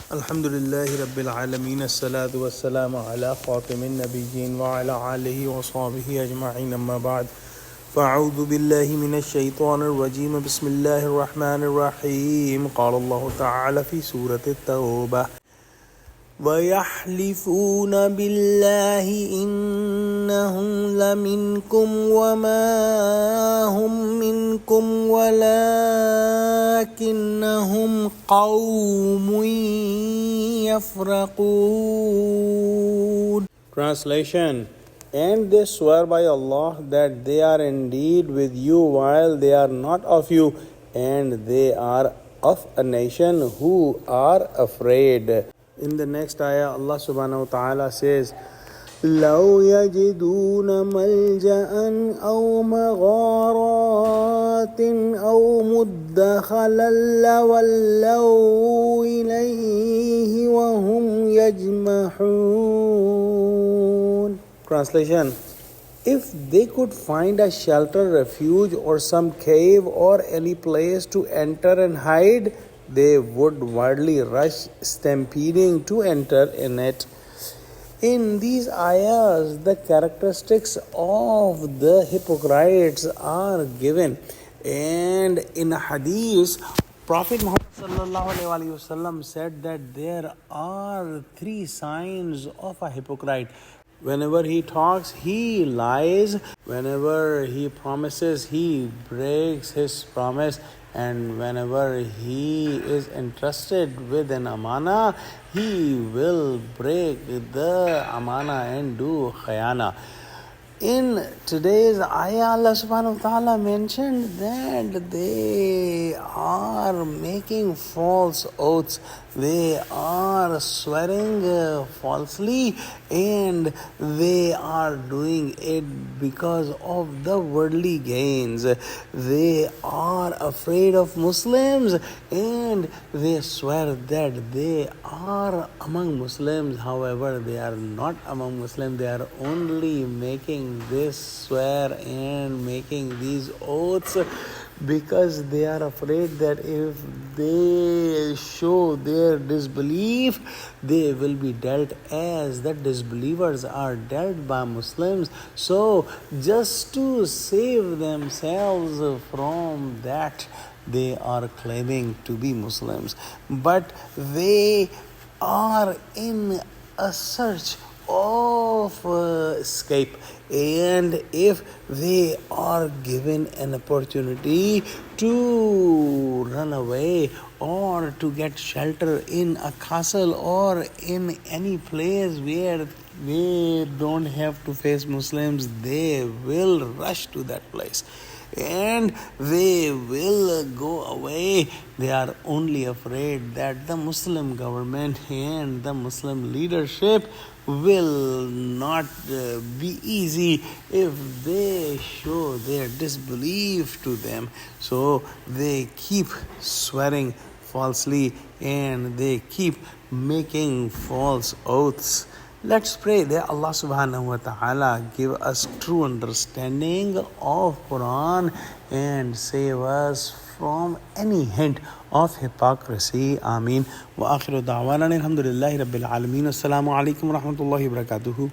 Alhamdulillahi Rabbil Alameen, as-salatu was-salamu ala khatimin nabiyyin wa ala alihi wa sahbihi ajma'in, amma ba'd. فأعوذ بالله من الشيطان الرجيم بسم الله الرحمن الرحيم قال الله تعالى في سورة التوبة ويحلفون بالله إنهم لمنكم وما هم منكم ولكنهم قوم يفرقون. Translation: And they swear by Allah that they are indeed with you while they are not of you, and they are of a nation who are afraid. In the next ayah, Allah subhanahu wa ta'ala says, لو يجدون ملجأ أو مغارات أو مدخلا لولوا إليه وهم يجمحون. Translation: If they could find a shelter, refuge, or some cave or any place to enter and hide, they would wildly rush, stampeding to enter in it. In these ayahs, the characteristics of the hypocrites are given. And in a hadith, Prophet Muhammad said that there are 3 signs of a hypocrite. Whenever he talks, he lies. Whenever he promises, he breaks his promise. And whenever he is entrusted with an amana, he will break the amana and do khayana. In today's ayah, Allah subhanahu wa ta'ala mentioned that they are making false oaths. They are swearing falsely, and they are doing it because of the worldly gains. They are afraid of Muslims, and they swear that they are among Muslims. However, they are not among Muslims. They are only making this swear and making these oaths because they are afraid that if they show their disbelief, they will be dealt as the disbelievers are dealt by Muslims. So just to save themselves from that, they are claiming to be Muslims, but they are in a search of escape. And if they are given an opportunity to run away or to get shelter in a castle or in any place where they don't have to face Muslims, they will rush to that place and they will go away. They are only afraid that the Muslim government and the Muslim leadership will not be easy if they show their disbelief to them. So they keep swearing falsely and they keep making false oaths. Let's pray that Allah subhanahu wa ta'ala give us true understanding of Quran and save us from any hint of hypocrisy. Ameen. Wa akhiru da'wana alhamdulillahi rabbil alameen. Assalamu alaikum wa rahmatullahi wa barakatuhu.